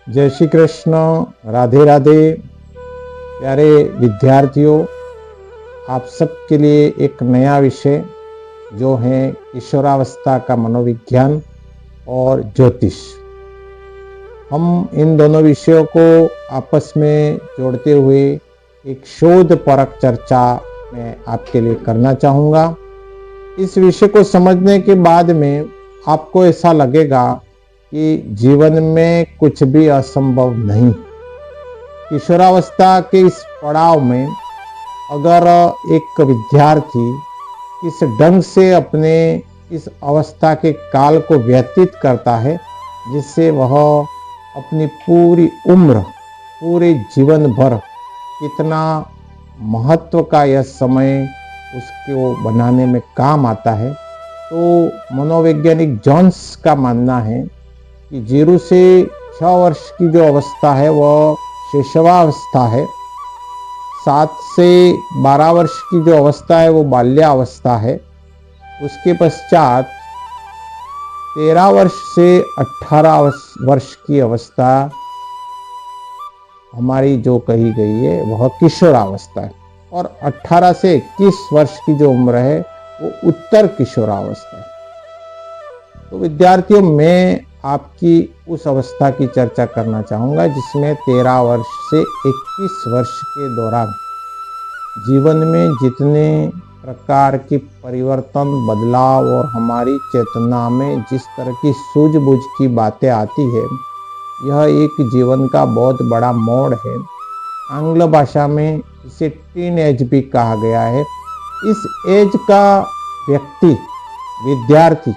जय श्री कृष्ण। राधे राधे। प्यारे विद्यार्थियों, आप सबके लिए एक नया विषय जो है किशोरावस्था का मनोविज्ञान और ज्योतिष। हम इन दोनों विषयों को आपस में जोड़ते हुए एक शोध परक चर्चा मैं आपके लिए करना चाहूँगा। इस विषय को समझने के बाद में आपको ऐसा लगेगा कि जीवन में कुछ भी असंभव नहीं। किशोरावस्था के इस पड़ाव में अगर एक विद्यार्थी इस ढंग से अपने इस अवस्था के काल को व्यतीत करता है जिससे वह अपनी पूरी उम्र, पूरे जीवन भर कितना महत्व का यह समय उसको बनाने में काम आता है, तो मनोवैज्ञानिक जॉन्स का मानना है कि 0 से 6 वर्ष की जो अवस्था है वह शैशवावस्था है। 7 से 12 वर्ष की जो अवस्था है वो बाल्यावस्था है। उसके पश्चात 13 वर्ष से 18 वर्ष की अवस्था हमारी जो कही गई है वह किशोरावस्था है, और 18 से 21 वर्ष की जो उम्र है वो उत्तर किशोरावस्था है। तो विद्यार्थियों, मैं आपकी उस अवस्था की चर्चा करना चाहूँगा जिसमें 13 वर्ष से 21 वर्ष के दौरान जीवन में जितने प्रकार के परिवर्तन, बदलाव और हमारी चेतना में जिस तरह की सूझबूझ की बातें आती है, यह एक जीवन का बहुत बड़ा मोड़ है। आंग्ल भाषा में इसे टीन एज भी कहा गया है। इस एज का व्यक्ति, विद्यार्थी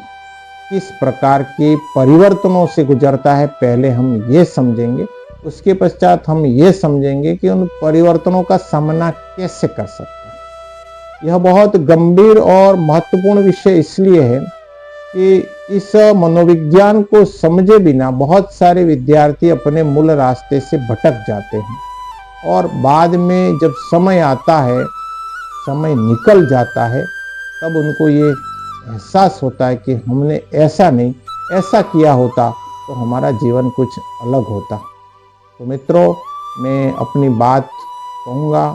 किस प्रकार के परिवर्तनों से गुजरता है, पहले हम ये समझेंगे। उसके पश्चात हम ये समझेंगे कि उन परिवर्तनों का सामना कैसे कर सकता है। यह बहुत गंभीर और महत्वपूर्ण विषय इसलिए है कि इस मनोविज्ञान को समझे बिना बहुत सारे विद्यार्थी अपने मूल रास्ते से भटक जाते हैं, और बाद में जब समय आता है, समय निकल जाता है, तब उनको ये एहसास होता है कि हमने ऐसा नहीं, ऐसा किया होता तो हमारा जीवन कुछ अलग होता। तो मित्रों, मैं अपनी बात कहूँगा,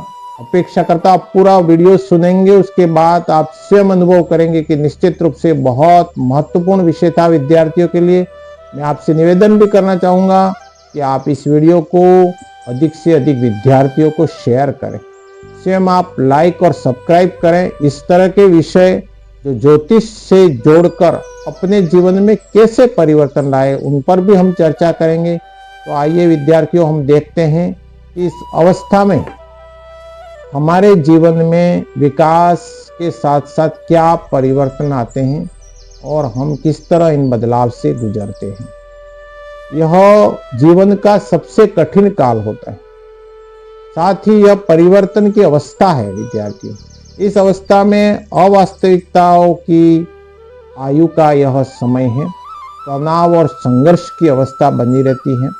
अपेक्षा करता आप पूरा वीडियो सुनेंगे, उसके बाद आप स्वयं अनुभव करेंगे कि निश्चित रूप से बहुत महत्वपूर्ण विषय था विद्यार्थियों के लिए। मैं आपसे निवेदन भी करना चाहूँगा कि आप इस वीडियो को अधिक से अधिक विद्यार्थियों को शेयर करें, स्वयं आप लाइक और सब्सक्राइब करें। इस तरह के विषय जो ज्योतिष से जोड़कर अपने जीवन में कैसे परिवर्तन लाए, उन पर भी हम चर्चा करेंगे। तो आइए विद्यार्थियों, हम देखते हैं कि इस अवस्था में हमारे जीवन में विकास के साथ साथ क्या परिवर्तन आते हैं और हम किस तरह इन बदलाव से गुजरते हैं। यह जीवन का सबसे कठिन काल होता है, साथ ही यह परिवर्तन की अवस्था है विद्यार्थियों। इस अवस्था में अवास्तविकताओं की आयु का यह समय है। तनाव और संघर्ष की अवस्था बनी रहती है,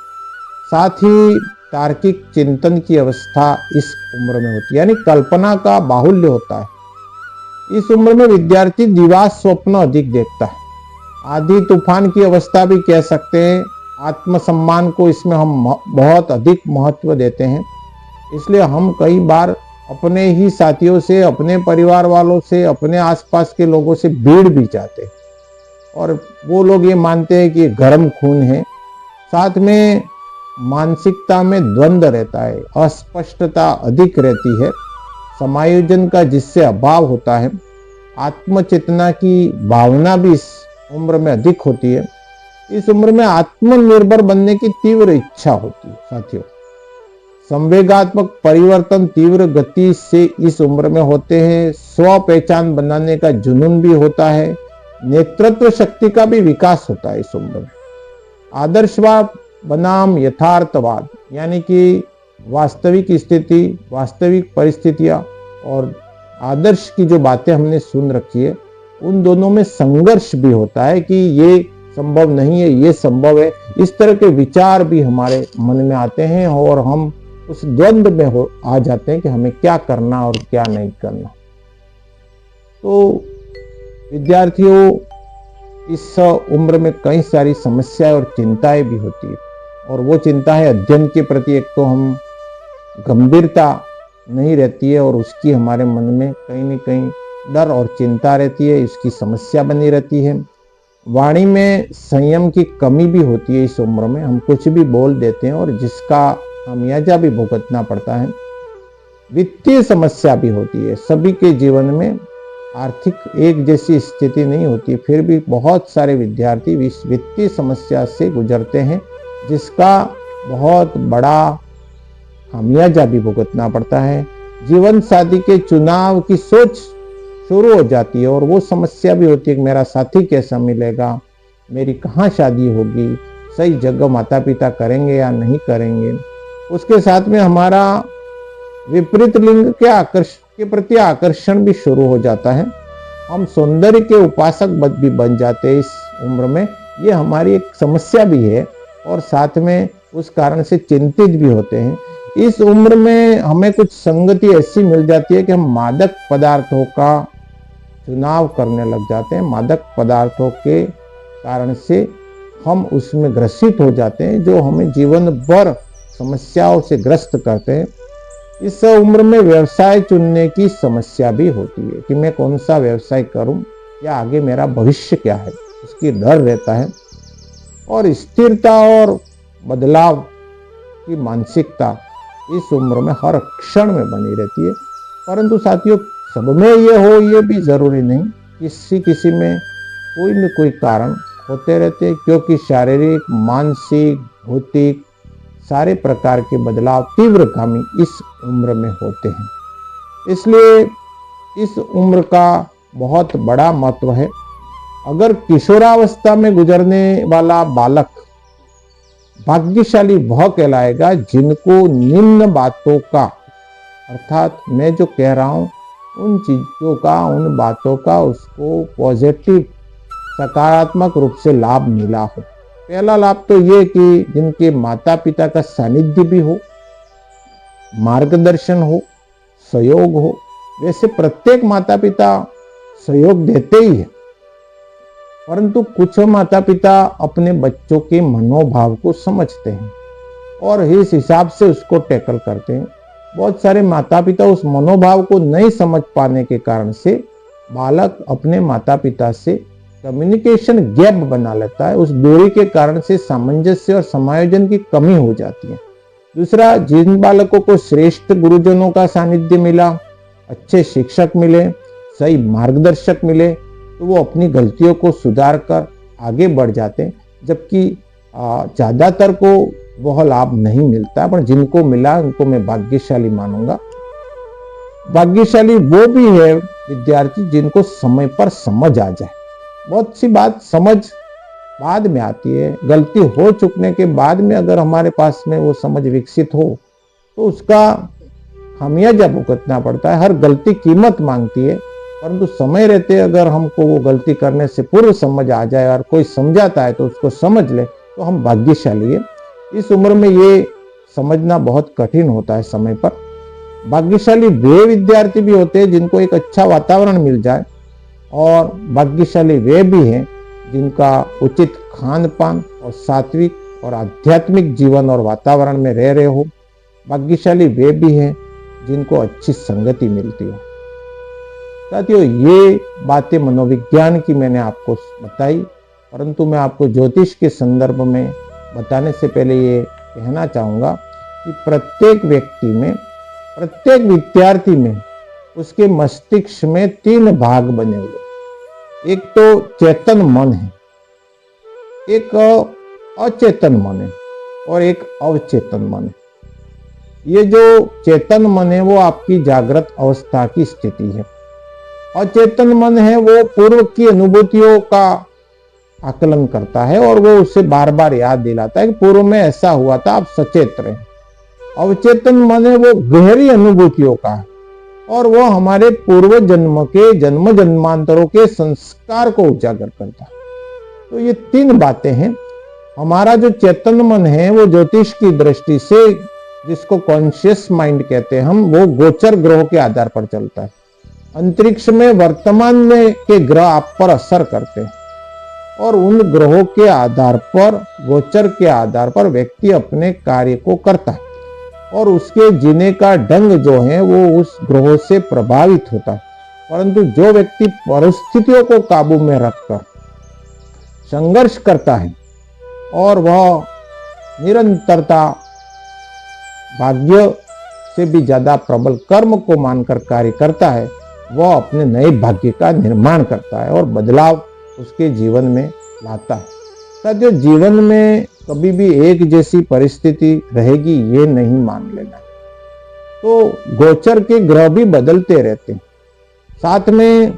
साथ ही तार्किक चिंतन की अवस्था इस उम्र में होती है, यानी कल्पना का बाहुल्य होता है। इस उम्र में विद्यार्थी दिवास स्वप्न अधिक देखता है। आधी तूफान की अवस्था भी कह सकते हैं। आत्मसम्मान को इसमें हम बहुत अधिक महत्व देते हैं, इसलिए हम कई बार अपने ही साथियों से, अपने परिवार वालों से, अपने आसपास के लोगों से भीड़ भी जाते हैं, और वो लोग ये मानते हैं कि गर्म खून है। साथ में मानसिकता में द्वंद्व रहता है, अस्पष्टता अधिक रहती है, समायोजन का जिससे अभाव होता है। आत्मचेतना की भावना भी इस उम्र में अधिक होती है। इस उम्र में आत्मनिर्भर बनने की तीव्र इच्छा होती है साथियों। संवेगात्मक परिवर्तन तीव्र गति से इस उम्र में होते हैं। स्व पहचान बनाने का जुनून भी होता है। नेतृत्व शक्ति का भी विकास होता है इस उम्र में। आदर्शवाद बनाम यथार्थवाद, यानी कि वास्तविक स्थिति, वास्तविक परिस्थितियां और आदर्श की जो बातें हमने सुन रखी है, उन दोनों में संघर्ष भी होता है कि ये संभव नहीं है, ये संभव है। इस तरह के विचार भी हमारे मन में आते हैं और हम उस द्वंद्व में आ जाते हैं कि हमें क्या करना और क्या नहीं करना। तो विद्यार्थियों, इस उम्र में कई सारी समस्याएं और चिंताएं भी होती है। और वो चिंता है अध्ययन के प्रति। एक तो हम गंभीरता नहीं रहती है और उसकी हमारे मन में कहीं न कहीं डर और चिंता रहती है, इसकी समस्या बनी रहती है। वाणी में संयम की कमी भी होती है। इस उम्र में हम कुछ भी बोल देते हैं और जिसका खामियाजा भी भुगतना पड़ता है। वित्तीय समस्या भी होती है। सभी के जीवन में आर्थिक एक जैसी स्थिति नहीं होती, फिर भी बहुत सारे विद्यार्थी इस वित्तीय समस्या से गुजरते हैं, जिसका बहुत बड़ा खामियाजा भी भुगतना पड़ता है। जीवन साथी के चुनाव की सोच शुरू हो जाती है और वो समस्या भी होती है कि मेरा साथी कैसा मिलेगा, मेरी कहाँ शादी होगी, सही जगह माता पिता करेंगे या नहीं करेंगे। उसके साथ में हमारा विपरीत लिंग के प्रति आकर्षण भी शुरू हो जाता है। हम सौंदर्य के उपासक भी बन जाते हैं इस उम्र में। ये हमारी एक समस्या भी है और साथ में उस कारण से चिंतित भी होते हैं। इस उम्र में हमें कुछ संगति ऐसी मिल जाती है कि हम मादक पदार्थों का चुनाव करने लग जाते हैं। मादक पदार्थों के कारण से हम उसमें ग्रसित हो जाते हैं, जो हमें जीवन भर समस्याओं से ग्रस्त करते हैं। इस उम्र में व्यवसाय चुनने की समस्या भी होती है कि मैं कौन सा व्यवसाय करूं या आगे मेरा भविष्य क्या है, उसकी डर रहता है। और स्थिरता और बदलाव की मानसिकता इस उम्र में हर क्षण में बनी रहती है। परंतु साथियों, सब में ये हो ये भी जरूरी नहीं। किसी में कोई न कोई कारण होते रहते हैं, क्योंकि शारीरिक, मानसिक, भौतिक सारे प्रकार के बदलाव तीव्रगामी इस उम्र में होते हैं। इसलिए इस उम्र का बहुत बड़ा महत्व है। अगर किशोरावस्था में गुजरने वाला बालक भाग्यशाली वह कहलाएगा जिनको निम्न बातों का, अर्थात मैं जो कह रहा हूं उन चीजों का, उन बातों का उसको पॉजिटिव सकारात्मक रूप से लाभ मिला हो। पहला लाभ तो ये कि जिनके माता पिता का सानिध्य भी हो, मार्गदर्शन हो, सहयोग हो। वैसे प्रत्येक माता पिता सहयोग देते ही है, परंतु कुछ माता पिता अपने बच्चों के मनोभाव को समझते हैं और इस हिसाब से उसको टैकल करते हैं। बहुत सारे माता पिता उस मनोभाव को नहीं समझ पाने के कारण से बालक अपने माता पिता से कम्युनिकेशन गैप बना लेता है। उस दूरी के कारण से सामंजस्य और समायोजन की कमी हो जाती है। दूसरा, जिन बालकों को श्रेष्ठ गुरुजनों का सानिध्य मिला, अच्छे शिक्षक मिले, सही मार्गदर्शक मिले, तो वो अपनी गलतियों को सुधार कर आगे बढ़ जाते हैं। जबकि ज्यादातर को वह लाभ नहीं मिलता, पर जिनको मिला उनको मैं भाग्यशाली मानूंगा। भाग्यशाली वो भी है विद्यार्थी जिनको समय पर समझ आ जाए। बहुत सी बात समझ बाद में आती है, गलती हो चुकने के बाद में अगर हमारे पास में वो समझ विकसित हो तो उसका खामियाजा भुगतना पड़ता है। हर गलती कीमत मांगती है, परंतु समय रहते अगर हमको वो गलती करने से पूर्व समझ आ जाए और कोई समझाता है तो उसको समझ ले तो हम भाग्यशाली है। इस उम्र में ये समझना बहुत कठिन होता है समय पर। भाग्यशाली वे विद्यार्थी भी होते हैं जिनको एक अच्छा वातावरण मिल जाए, और भाग्यशाली वे भी हैं जिनका उचित खान पान और सात्विक और आध्यात्मिक जीवन और वातावरण में रह रहे हो। भाग्यशाली वे भी हैं जिनको अच्छी संगति मिलती हो। साथियों, ये बातें मनोविज्ञान की मैंने आपको बताई, परंतु मैं आपको ज्योतिष के संदर्भ में बताने से पहले ये कहना चाहूँगा कि प्रत्येक व्यक्ति में, प्रत्येक विद्यार्थी में उसके मस्तिष्क में 3 भाग बने हुए। एक तो चेतन मन है, एक अचेतन मन है और एक अवचेतन मन है। ये जो चेतन मन है वो आपकी जागृत अवस्था की स्थिति है। अचेतन मन है वो पूर्व की अनुभूतियों का आकलन करता है और वो उसे बार बार याद दिलाता है कि पूर्व में ऐसा हुआ था, आप सचेत रहे। अवचेतन मन है वो गहरी अनुभूतियों का है और वो हमारे पूर्व जन्म के जन्म जन्मांतरों के संस्कार को उजागर करता है। तो ये 3 बातें हैं। हमारा जो चेतन मन है वो ज्योतिष की दृष्टि से, जिसको कॉन्शियस माइंड कहते हैं हम, वो गोचर ग्रहों के आधार पर चलता है। अंतरिक्ष में वर्तमान में के ग्रह आप पर असर करते हैं और उन ग्रहों के आधार पर, गोचर के आधार पर व्यक्ति अपने कार्य को करता है और उसके जीने का ढंग जो है वो उस ग्रहों से प्रभावित होता है। परंतु जो व्यक्ति परिस्थितियों को काबू में रखकर संघर्ष करता है और वह निरंतरता, भाग्य से भी ज्यादा प्रबल कर्म को मानकर कार्य करता है, वह अपने नए भाग्य का निर्माण करता है और बदलाव उसके जीवन में लाता है। साथियों, जीवन में कभी भी एक जैसी परिस्थिति रहेगी ये नहीं मान लेना। तो गोचर के ग्रह भी बदलते रहते हैं, साथ में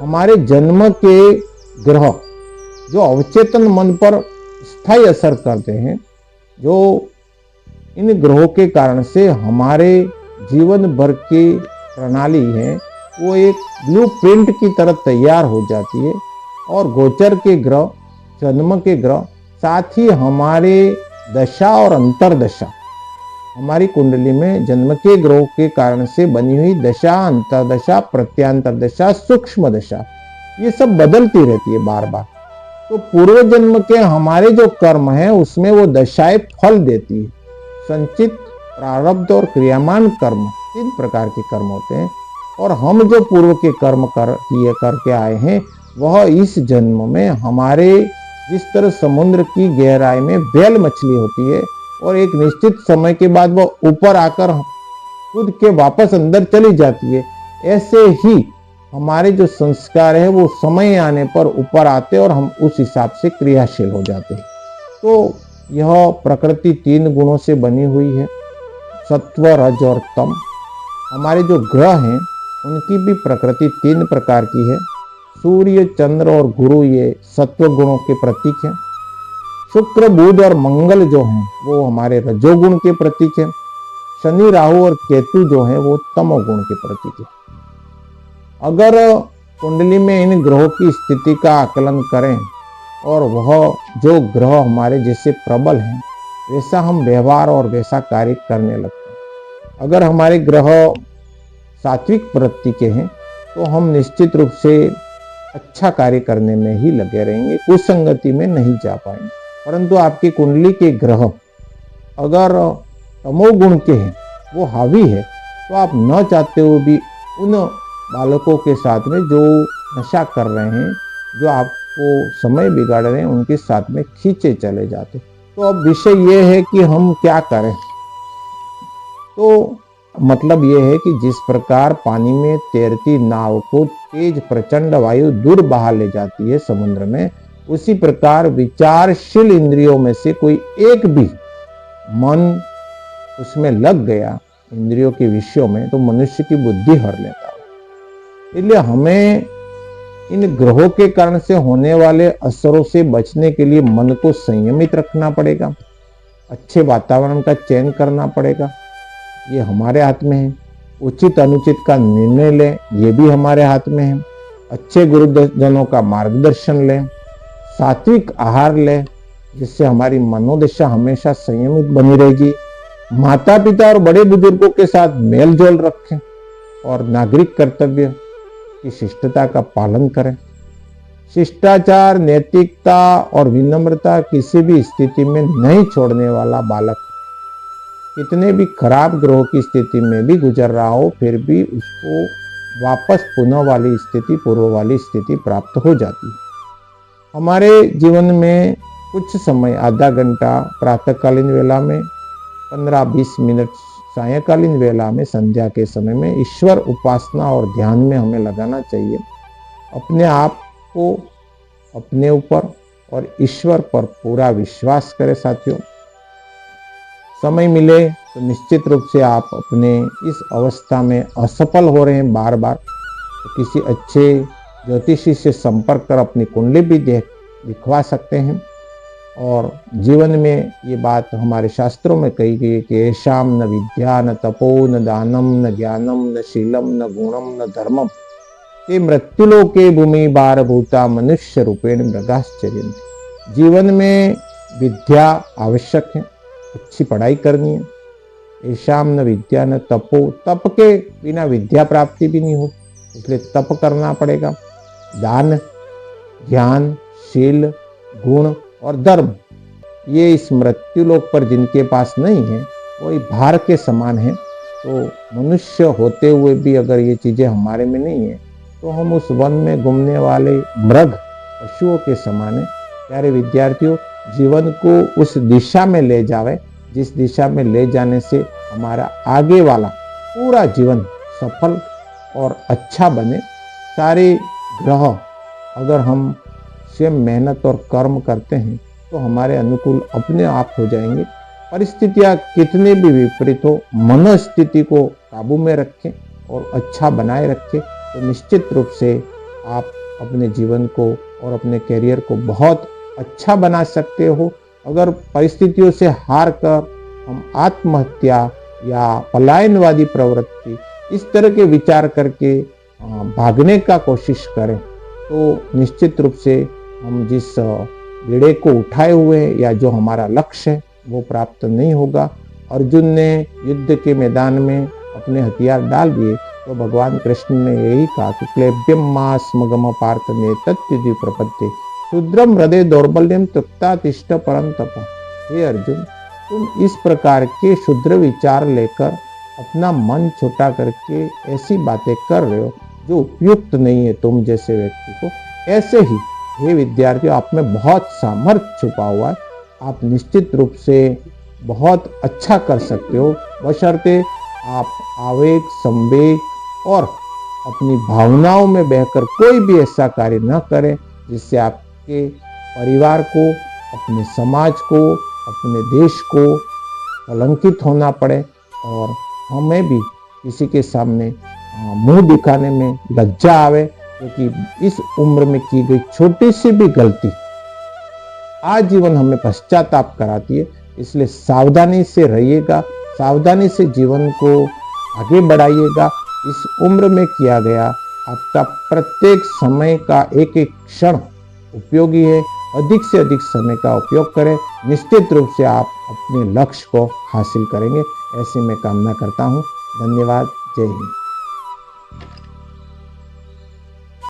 हमारे जन्म के ग्रह जो अवचेतन मन पर स्थायी असर करते हैं, जो इन ग्रहों के कारण से हमारे जीवन भर की प्रणाली है वो एक ब्लूप्रिंट की तरह तैयार हो जाती है। और गोचर के ग्रह, जन्म के ग्रह, साथ ही हमारे दशा और अंतरदशा, हमारी कुंडली में जन्म के ग्रहों के कारण से बनी हुई दशा, अंतरदशा, प्रत्यांतर दशा, सूक्ष्म दशा, ये सब बदलती रहती है बार बार। तो पूर्व जन्म के हमारे जो कर्म है उसमें वो दशाएं फल देती है। संचित, प्रारब्ध और क्रियामान कर्म, 3 प्रकार के कर्म होते हैं। और हम जो पूर्व के कर्म करके आए हैं वह इस जन्म में हमारे, जिस तरह समुद्र की गहराई में व्हेल मछली होती है और एक निश्चित समय के बाद वह ऊपर आकर खुद के वापस अंदर चली जाती है, ऐसे ही हमारे जो संस्कार है वो समय आने पर ऊपर आते और हम उस हिसाब से क्रियाशील हो जाते हैं। तो यह प्रकृति 3 गुणों से बनी हुई है, सत्व, रज और तम। हमारे जो ग्रह हैं उनकी भी प्रकृति 3 प्रकार की है। सूर्य, चंद्र और गुरु ये सत्व गुणों के प्रतीक हैं। शुक्र, बुध और मंगल जो हैं वो हमारे रजोगुण के प्रतीक हैं। शनि, राहु और केतु जो हैं वो तमोगुण के प्रतीक हैं। अगर कुंडली में इन ग्रहों की स्थिति का आकलन करें और वह जो ग्रह हमारे जैसे प्रबल हैं वैसा हम व्यवहार और वैसा कार्य करने लगते हैं। अगर हमारे ग्रह सात्विक प्रवृत्ति के हैं तो हम निश्चित रूप से अच्छा कार्य करने में ही लगे रहेंगे, कुसंगति में नहीं जा पाएंगे। परंतु आपकी कुंडली के ग्रह अगर तमोगुण के हैं, वो हावी है, तो आप न चाहते हुए भी उन बालकों के साथ में जो नशा कर रहे हैं, जो आपको समय बिगाड़ रहे हैं, उनके साथ में खींचे चले जाते। तो अब विषय ये है कि हम क्या करें। तो मतलब ये है कि जिस प्रकार पानी में तैरती नाव को तेज प्रचंड वायु दूर बहा ले जाती है समुद्र में, उसी प्रकार विचारशील इंद्रियों में से कोई एक भी मन उसमें लग गया इंद्रियों के विषयों में, तो मनुष्य की बुद्धि हर लेता है। इसलिए हमें इन ग्रहों के कारण से होने वाले असरों से बचने के लिए मन को संयमित रखना पड़ेगा, अच्छे वातावरण का चयन करना पड़ेगा, ये हमारे हाथ में है। उचित अनुचित का निर्णय लें, ये भी हमारे हाथ में है। अच्छे गुरुजनों का मार्गदर्शन लें, सात्विक आहार लें, जिससे हमारी मनोदशा हमेशा संयमित बनी रहेगी। माता पिता और बड़े बुजुर्गों के साथ मेल जोल रखें और नागरिक कर्तव्य की शिष्टता का पालन करें। शिष्टाचार, नैतिकता और विनम्रता किसी भी स्थिति में नहीं छोड़ने वाला बालक कितने भी खराब ग्रहों की स्थिति में भी गुजर रहा हो, फिर भी उसको वापस पुनः वाली स्थिति, पूर्व वाली स्थिति प्राप्त हो जाती है। हमारे जीवन में कुछ समय, आधा घंटा प्रातःकालीन वेला में, 15-20 मिनट सायंकालीन वेला में, संध्या के समय में ईश्वर उपासना और ध्यान में हमें लगाना चाहिए। अपने आप को, अपने ऊपर और ईश्वर पर पूरा विश्वास करें। साथियों, समय मिले तो निश्चित रूप से आप अपने इस अवस्था में असफल हो रहे हैं बार बार, तो किसी अच्छे ज्योतिषी से संपर्क कर अपनी कुंडली भी दिखवा सकते हैं। और जीवन में ये बात हमारे शास्त्रों में कही गई है कि ऐशाम न विद्या न तपो न दानम न ज्ञानम न शीलम न गुणम न धर्मम, ये मृत्युलोके भूमि बार भूता मनुष्य रूपेण मृगाश्चर्यन्ति। जीवन में विद्या आवश्यक है, अच्छी पढ़ाई करनी है। ऐशाम न विद्या न तपो, तप के बिना विद्या प्राप्ति भी नहीं हो, इसलिए तप करना पड़ेगा। दान, ज्ञान, शील, गुण और धर्म, ये इस मृत्युलोक पर जिनके पास नहीं है वही भार के समान है। तो मनुष्य होते हुए भी अगर ये चीजें हमारे में नहीं है तो हम उस वन में घूमने वाले मृग, पशुओं के समान है। प्यारे विद्यार्थियों, जीवन को उस दिशा में ले जावे जिस दिशा में ले जाने से हमारा आगे वाला पूरा जीवन सफल और अच्छा बने। सारे ग्रह अगर हम स्वयं मेहनत और कर्म करते हैं तो हमारे अनुकूल अपने आप हो जाएंगे। परिस्थितियां कितने भी विपरीत हो, मनोस्थिति को काबू में रखें और अच्छा बनाए रखें तो निश्चित रूप से आप अपने जीवन को और अपने करियर को बहुत अच्छा बना सकते हो। अगर परिस्थितियों से हार कर हम आत्महत्या या पलायनवादी प्रवृत्ति, इस तरह के विचार करके भागने का कोशिश करें तो निश्चित रूप से हम जिस बीड़े को उठाए हुए हैं या जो हमारा लक्ष्य है वो प्राप्त नहीं होगा। अर्जुन ने युद्ध के मैदान में अपने हथियार डाल दिए तो भगवान कृष्ण ने यही कहा कि क्लेब्यम मां स्मगम पार्थ ने तत्युदि प्रपत्ति शूद्रम हृदय दौर्बल्यम तृप्ता तिष्ठ परम तप। हे अर्जुन, तुम इस प्रकार के शुद्र विचार लेकर अपना मन छोटा करके ऐसी बातें कर रहे हो जो उपयुक्त नहीं है तुम जैसे व्यक्ति को। ऐसे ही हे विद्यार्थियों, आप में बहुत सामर्थ्य छुपा हुआ है। आप निश्चित रूप से बहुत अच्छा कर सकते हो, बशर्ते आप आवेग, संवेग और अपनी भावनाओं में बहकर कोई भी ऐसा कार्य न करें जिससे आपके परिवार को, अपने समाज को, अपने देश को कलंकित होना पड़े और हमें भी किसी के सामने मुंह दिखाने में लज्जा आवे, क्योंकि इस उम्र में की गई छोटी सी भी गलती आजीवन हमें पश्चाताप कराती है। इसलिए सावधानी से रहिएगा, सावधानी से जीवन को आगे बढ़ाइएगा। इस उम्र में किया गया आपका प्रत्येक समय का एक एक क्षण उपयोगी है। अधिक से अधिक समय का उपयोग करें, निश्चित रूप से आप अपने लक्ष्य को हासिल करेंगे, ऐसी मैं कामना करता हूँ। धन्यवाद। जय हिंद।